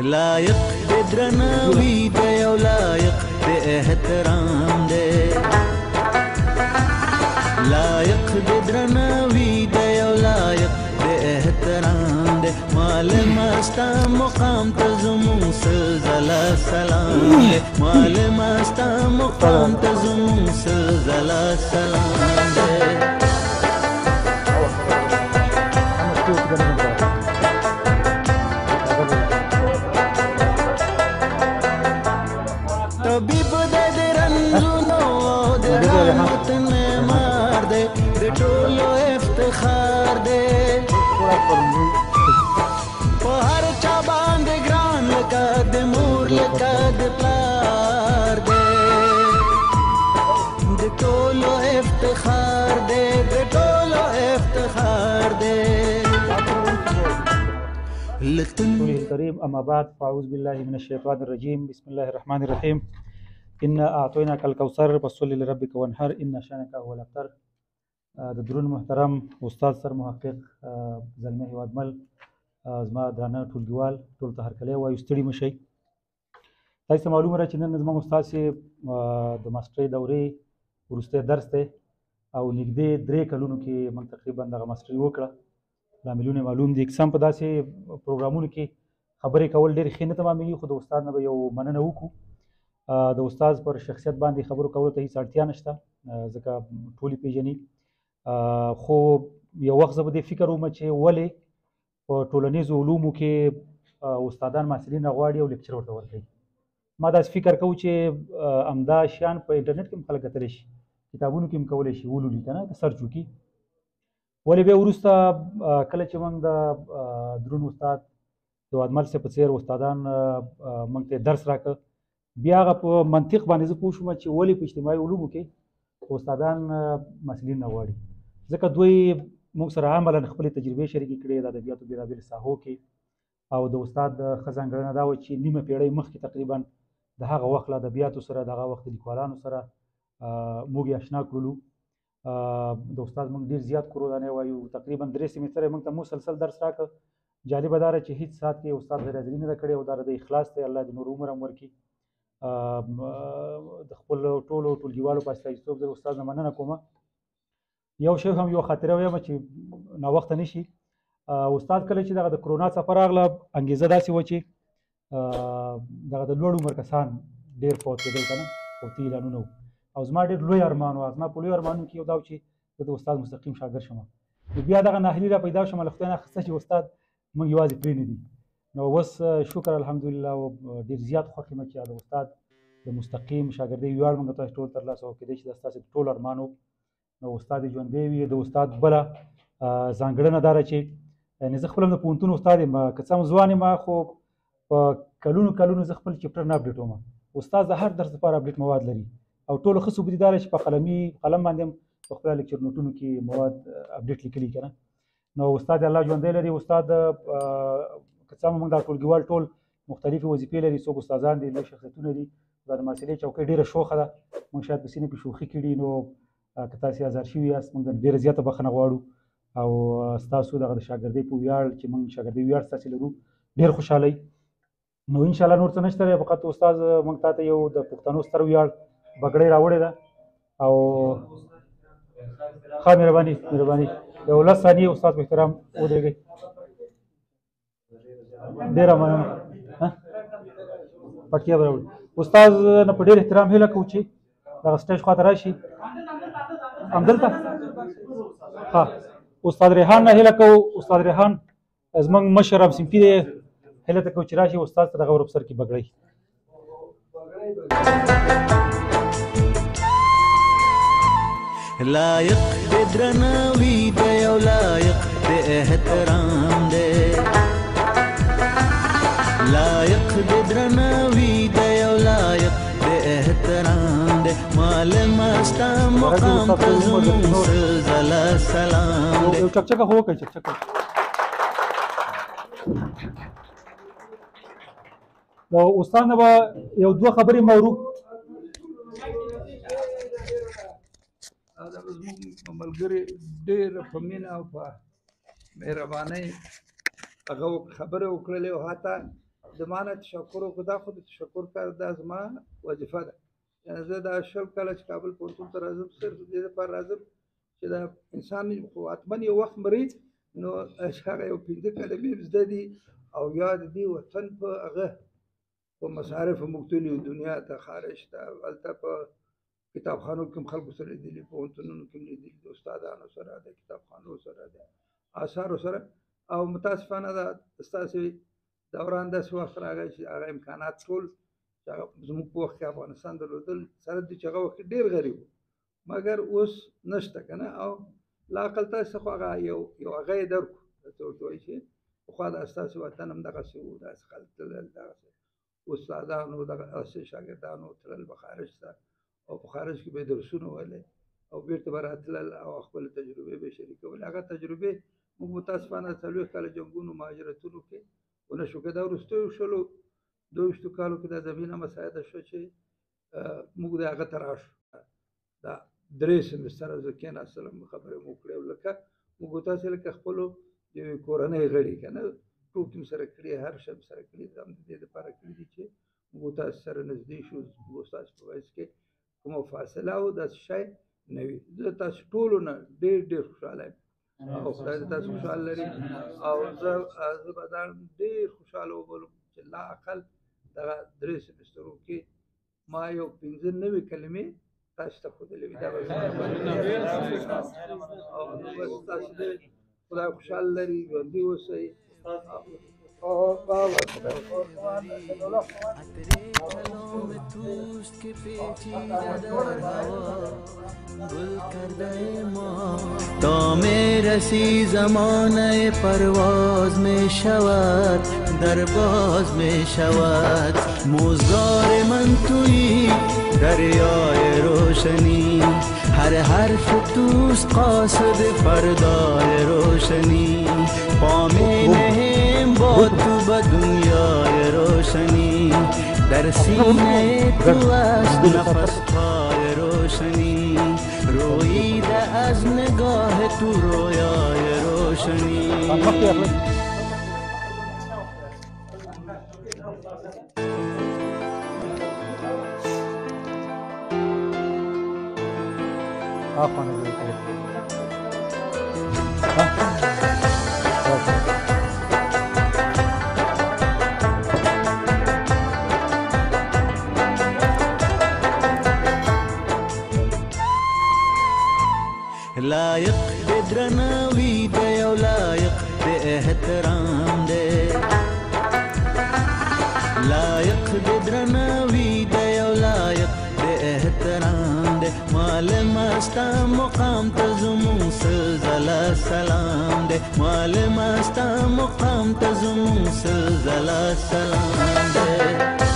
لایق د درناوي دی او لایق د احترام دی لایق د درناوي دی او لایق د احترام دی معلم ستا مقام ته زموږ سلسله سلام دی معلم ستا مقام ته زموږ سلسله سلام دی طبيب د رنځونو د رحمت نعمار دی د ټولو افتخار دی په هر چا باندې ګران لکه د مور لکه د پلار دی د ټولو افتخار دی د ټولو افتخار دی الكريم أما بعد فأعوذ بالله من الشيطان الرجيم بسم الله الرحمن الرحيم إنا أعطيناك الكوثر فصل لربك وانحر إن شانك هو الأبتر د درون محترم استاد سر محقق زلمه هیوادمل زما درانه ټولګیوال ټول ته هرکلی وایو ستړي مه شئ تاسو ته معلومه ده چې نن زما استاد صاحب د ماسټرۍ دورې وروستی درس دی او نږدې 3 کلونو کې موږ تقریبا دغه ماسټرۍ وکړه لاملونه معلوم دي اقسام په داسې پروګرامونو کې خبرې کول ډېر ښه نه تمامېږي خو د استاد نه به یو مننه وکړو د استاد پر شخصیت باندې خبرو کولو ته هېڅ اړتیا نشته ځکه ټول یې پېژني خو یو وخت زه به دې فکر وم چې ولې په ټولنیزو علومو کې استادان محصلین راغواړي او لیکچر ورته ورکوي ما داسې فکر کوو چې همدا شیان په انټرنیټ کې هم خلک کتلی شي کتابونو کې هم کولی شي ولولي که نه سرچ وکړي ولې بیا وروسته کله چې موږ د درون استاد هیوادمل صاحب په څېر استادان موږ ته درس راکړه بیا هغه په منطق باندې زه پوه شوم چې ولې په اجتماعي علومو کې استادان محصلین نه غواړي ځکه دوی موږ سره عملا خپلې تجربې شریکې کړې د ادبیاتو بېلابېلو ساحو کې او د استاد ښه ځانګړنه دا وه چې نیمه پېړۍ مخکې تقریبا د هغه وخت له ادبیاتو سره د هغه وخت د لیکوالانو سره موږ یې اشنا کړلو د استاد موږ ډېر زیات کورودانې وایو تقریبا 3 سیمسټره موږ ته مسلسل درس راکړه جالبه دا ده چې هېڅ ساعت کې استاد غیر حاضري نه ده کړې او دا د اخلاص دی الله دې نور عمر هم ورکړي د خپل ټولو ټولګیوالو په استازیتوب زه استاد نه مننه کوم یو شی هم یو خاطره ویم چې ناوخته نه شي استاد کله چې دغه د کرونا څپه راغله انګېزه داسې وه چې دغه د لوړ عمر کسان ډېر فوت کېدل که نه فوتي اعلانونه وو او زما ډېر لوی ارمان و زما په لوی ارمانونو کې یو دا و چې زه د استاد مستقیم شاګرد شم نو بیا دغه ناهیلي را پیدا شوم له خدای نه اخیسته چې استاد موږ یوازې پرې نه دي نو اوس شکر الحمدلله او ډېر زیات خوښ یم چې د استاد د مستقیم شاګردۍ ویاړ موږ تاسو ټول ترلاسه وکړو چې دا ستاسو ټول ارمان و نو استاد یې ژوندی وي د استاد بله ځانګړنه دا ده چې یعنې زه خپل هم د پوهنتون استاد یم که څه هم ځوان یم خو په کلونو کلونو زه خپل چپټر نه اپډېټ وم استاد د هر درس لپاره اپډېټ مواد لري او ټولو ښه ثبوت دا دی چې په قلم باندې هم په خپله لیکچر نوټونو کې مواد اپډېټ لیکلي که نه نو استاد الله ژوندی لري استاد که څه هم موږ دا ټولګیوال ټول مختلفې وظیفې لري څوک استادان دي لږ شخصیتونه دي دا د محصلې چوکۍ ډېره شوخه ده موږ شاید په سینې کې شوخي کړي نو که تاسې ازار شوي یاست موږ ډېره زیاته بخښنه غواړو او ستاسو دغه د شاګردۍ په ویاړ چې موږ شاګردۍ ویاړ ستاسې لرو ډېر خوشحالئ نو انشاءالله نور څه نشته دی فقط استاد موږ تا ته یو د پښتنو ستر ویاړ بګړۍ راوړې ده او ښه مهرباني یو 10 ثانیې استاد په احترام ودرېږئ ډېره مننه پټکیا به راوړي استاد نه په ډېر احترام هیله کوو چې دغه سټیج خواته راشي همدلته ښه استاد ریحان نه هیله کوو استاد ریحان زموږ مشر همصنفي دی هیله ته کوو چې راشي استاد ته دغه ور په سر کې بګړۍ لایق د درناوي دی او لایق د احترام دی لایق د درناوي دی او لایق د احترام دی معلم ستا مقام ته زموږ سلسله سلام دی یو چکچکه خو وکړئ چکچکه نو استاد نه به یو 2 خبرې مورو دا زموږ ملګري ډېر په مینه او په مهربانۍ هغه خبرې وکړلې او حتی د معنا تشکر وکړو دا خو د تشکر کار دا زما وظیفه ده یعنی زه دا شل کله چې کابل پوهنتون ته راځم صرف دې لپاره راځم چې دا انسان خو حتما یو وخت مري نو هغه یو 5 کلمې زده دي او یا د دې وطن په هغه په مصارف مختلف دنیا ته خارج ته هلته په کتابخانو کې هم خلکو سره لیدلي پوهنتونونو کې هم لیدلي د استادانو سره د کتابخانو سره د آثارو سره او متاسفانه دا ستاسې دوران داسې وخت راغی چې هغه امکانات ټول چې هغه زموږ په وخت کې افغانستان درلودل سره د چې هغه وخت ډېر غریب و مګر اوس نشته که نه او لا اقل تاسې خو هغه یو هغه یې درکړو څه ورته وایي چې پخوا دا ستاسې وطن هم دغسې و داسې خلک تلل دغسې استادانو دغسې شاګردانو تلل به خارج ته او په خارج کې به یې درسونه ویلې او بیرته به راتلل او خپل تجربې به یې شریکولې هغه تجربې موږ متاسفانه 40 کاله جنګونو مهاجرتونو کې ونه شو که دا وروستیو 22 کالو کې دا زمینه مساعده شوه چې موږ د هغه ته راشو دا 3 سمستره زه کېناستلم خبرې مو وکړې او لکه موږ تاسې لکه خپلو د یوې کورنۍ غړي که نه ټوکې م سره کړي هر شی م سره کړي دا هم د دې دپاره کړي دي چې موږ تاسې سره نږدې شو موږ ستاسو په ویس کې کومه فاصله او داسې شی نه وي زه تاسو ټولو نه ډېر خوشحاله یم او خدای دې تاسو خوشحال لري او زه به دا ډېر خوشحاله وبولم چې لا اقل دغه 3 سمسترو کې ما یو 15 نوې کلمې تاسو ته ښودلې وي دا به او بس تاسو دې خدای خوشحال لري ژوندي اوسئ تا میرسی زمانه پرواز می شود در باز می شود موزگار من تویی دریای روشنی هر حرف دوست قاصد فردای روشنی پا می نهم با تو به دنیای روشنی در سینه تو است نفس های روشنی رویده از نگاه تو رویای روشنی لایق د درناوي دی او لایق د احترام دی لایق د درناوي دی او لایق د احترام دی مال مستا مقام ته زمون سلزله سلام دی مال مستا مقام ته زمون سلزله سلام دی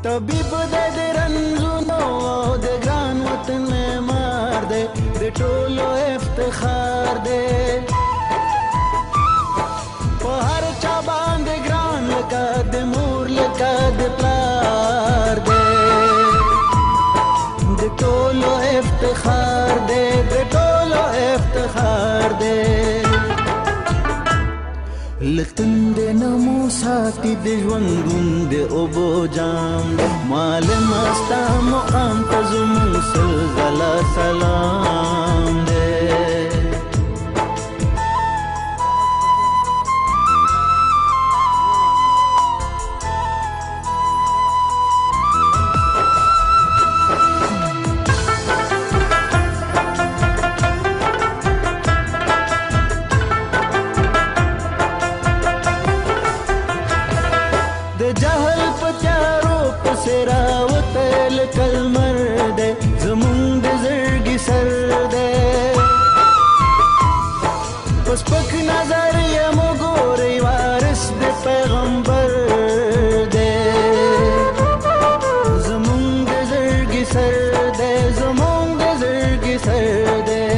طبیب د رنځونو او د ګران وطن معمار دی د ټولو افتخار دی په هر چا باندې ګران لکه د مور لکه د پلار دی د ټولو افتخار دی د ټولو افتخار دی لکتن د نمو ساتي د ژوندون د اوبو جام مال مستا مقام ته زمون سلزله سلام دی پک نظر یم ګورې وارث د پیغمبر دی زمونږ د زړګي سر دی زمونږ د زړګي سر دی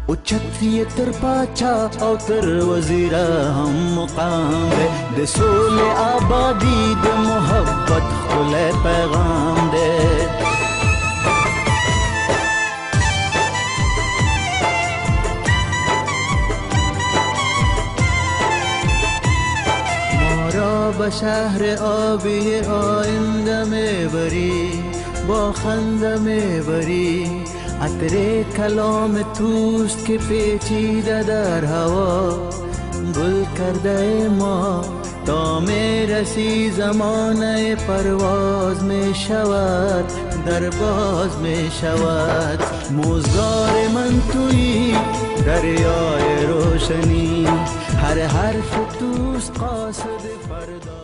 اوچت یې تر پاچا او تر وزیره هم مقام دی د سولې آبادي د محبت ښکلی پیغام دی به شهر آبی آینده میبری، با خنده میبری. عطر کلام توست که پیچیده در هوا، گل کرده ما تا میرسی زمانه پرواز میشود، در باز میشود. موزگار من تویی دریای روشنی، هر حرف توست قاصد فردا.